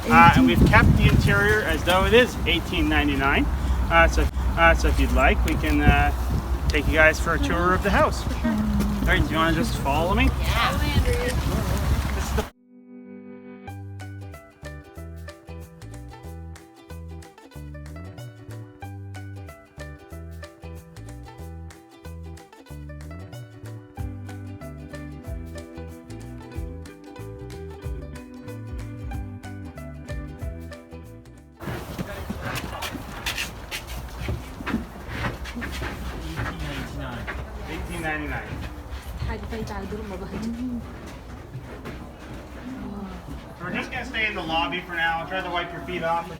And we've kept the interior as though it is $18.99. So if you'd like, we can take you guys for a tour of the house. All right, do you want to just follow me? Yeah. This is the $18.99. We're just gonna stay in the lobby for now. Try to wipe your feet off.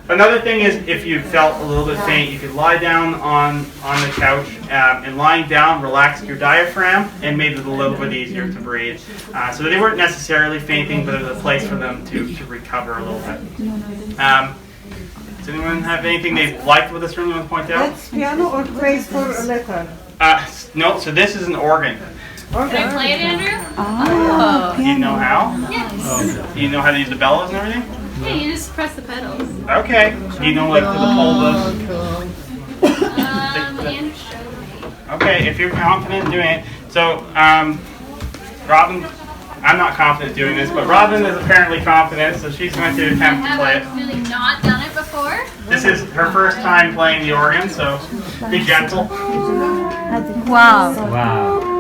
Another thing is, if you felt a little bit faint, you could lie down on the couch, and lying down relaxed your diaphragm and made it a little bit easier to breathe. So they weren't necessarily fainting, but it was a place for them to recover a little bit. Does anyone have anything they liked with this room you want to point out? That's piano or plays for a letter? No, so this is an organ. Can I play it, Andrew? Oh. Do you know how? Yes. Do you know how to use the bellows and everything? Yeah, you just press the pedals. Okay. Do you know like to hold the... Andrew showed me. Okay, if you're confident in doing it. So, Robin, I'm not confident doing this, but Robin is apparently confident, so she's going to attempt to play it. I've really not done it before. This is her first time playing the organ, so be gentle. Wow. Wow.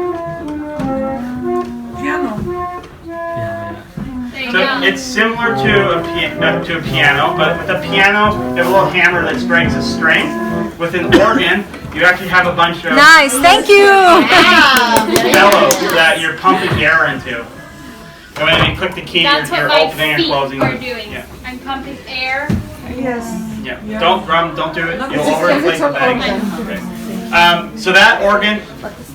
So it's similar to a piano, but with a piano, you have a little hammer that strikes a string. With an organ, you actually have a bunch of Nice, thank you. bellows that you're pumping air into. And when you click the key, That's you're what my opening and feet closing. are doing. Yeah. I'm pumping air. Yes. Yeah. Don't do it. You'll It's overinflate the an bag. organ. Okay. So that organ,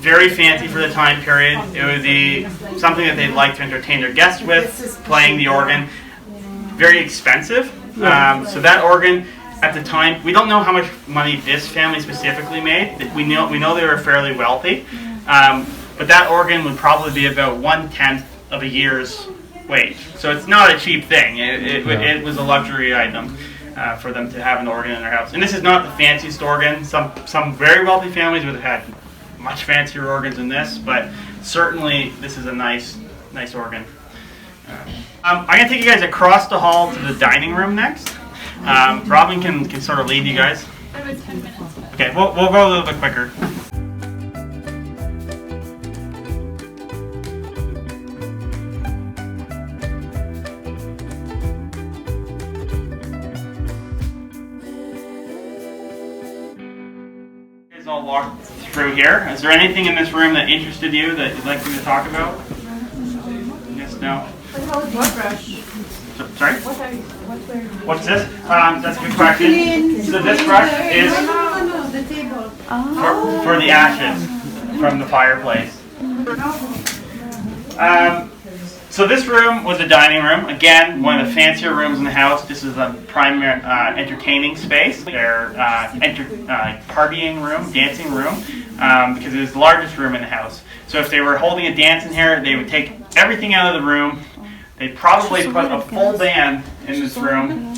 very fancy for the time period. It would be something that they'd like to entertain their guests with, playing the organ. Very expensive. So that organ, at the time, we don't know how much money this family specifically made. We know they were fairly wealthy. But that organ would probably be about 1/10 of a year's wage. So it's not a cheap thing. It was a luxury item. For them to have an organ in their house. And this is not the fanciest organ. Some very wealthy families would have had much fancier organs than this, but certainly this is a nice organ. I'm going to take you guys across the hall to the dining room next. Robin can sort of lead you guys. That was 10 minutes. Okay, we'll go a little bit quicker. All walked through here. Is there anything in this room that interested you that you'd like me to talk about? Yes, no? What brush? Sorry? What's this? That's a good question. So this brush is No, the table. for the ashes from the fireplace. So this room was a dining room. Again, one of the fancier rooms in the house. This is a primary entertaining space. Their partying room, dancing room, because it was the largest room in the house. So if they were holding a dance in here, they would take everything out of the room. They'd probably put a full band in this room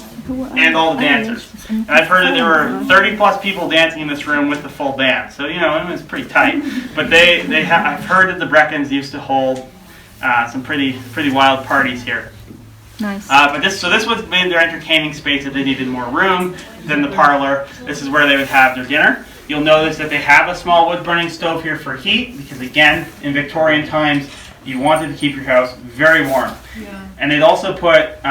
and all the dancers. And I've heard that there were 30 plus people dancing in this room with the full band. So, you know, it was pretty tight. But I've heard that the Breckons used to hold some pretty wild parties here. Nice. But this was made their entertaining space if they needed more room than the parlor. This is where they would have their dinner. You'll notice that they have a small wood burning stove here for heat because, again, in Victorian times, you wanted to keep your house very warm. Yeah. And they'd also put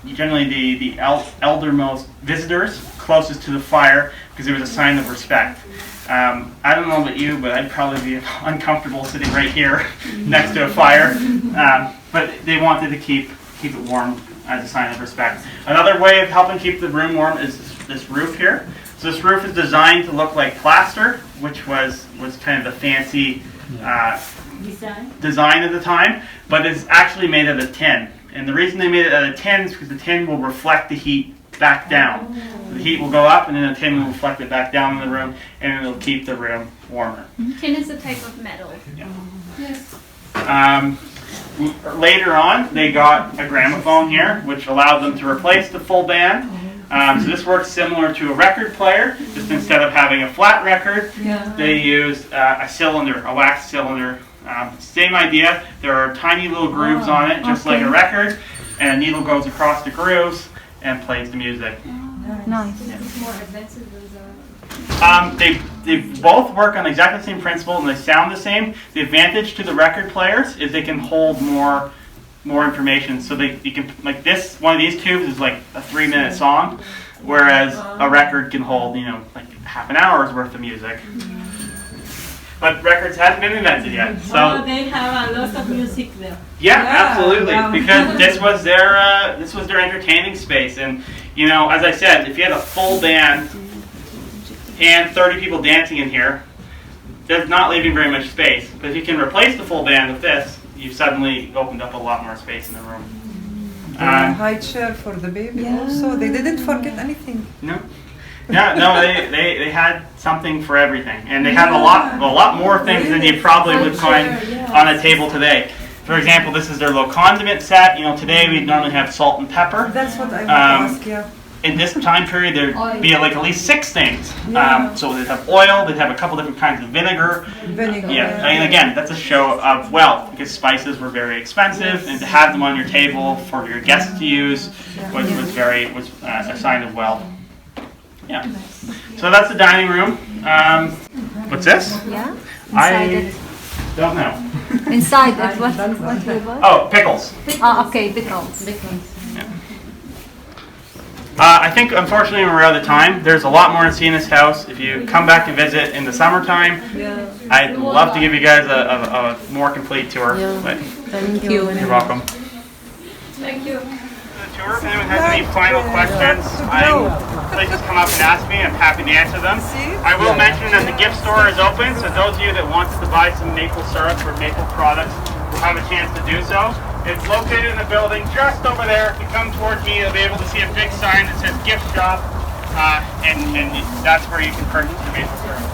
generally the eldermost visitors closest to the fire because it was a sign of respect. I don't know about you, but I'd probably be uncomfortable sitting right here next to a fire. But they wanted to keep it warm as a sign of respect. Another way of helping keep the room warm is this roof here. So this roof is designed to look like plaster, which was kind of the fancy design at the time, but it's actually made out of tin. And the reason they made it out of tin is because the tin will reflect the heat back down. The heat will go up and then the tin will reflect it back down in the room and it'll keep the room warmer. Tin is a type of metal. Yeah. Yes. Later on, they got a gramophone here, which allowed them to replace the full band. So this works similar to a record player, just instead of having a flat record, they used a cylinder, a wax cylinder. Same idea, there are tiny little grooves on it, just like a record, and a needle goes across the grooves and plays the music. Nice. It's more expensive than They both work on exactly the same principle and they sound the same. The advantage to the record players is they can hold more information. So you can, like this, one of these tubes is like a 3-minute song, whereas a record can hold, like half an hour's worth of music. But records hadn't been invented yet. So they have a lot of music there. Yeah, Yeah, absolutely. wow. Because this was their entertaining space, and you know, as I said, if you had a full band and 30 people dancing in here, that's not leaving very much space. But if you can replace the full band with this, you've suddenly opened up a lot more space in the room. High chair for the baby also. They didn't forget anything. No. Yeah, no, they had something for everything, and they had a lot more things than you probably would find on a table today. For example, this is their low condiment set. You know, today we normally have salt and pepper. That's what I want to ask, yeah. In this time period, there'd be like at least 6 things. Yeah. So they'd have oil, they'd have a couple different kinds of vinegar. Vinegar. Yeah, and again, that's a show of wealth because spices were very expensive, and to have them on your table for your guests to use was a sign of wealth. Yeah. So that's the dining room. What's this? Yeah. I Inside don't know. it. Inside it. What flavor? Oh, pickles. Ah, okay, pickles. I think, unfortunately, we're out of time. There's a lot more to see in this house. If you come back and visit in the summertime, I'd love to give you guys a more complete tour. But Thank you. you're welcome. Thank you. The tour. If anyone has any final questions, please just come up and ask me. I'm happy to answer them. I will mention that the gift store is open, so those of you that wanted to buy some maple syrup or maple products will have a chance to do so. It's located in the building just over there. If you come towards me, you'll be able to see a big sign that says gift shop, and that's where you can purchase the maple syrup.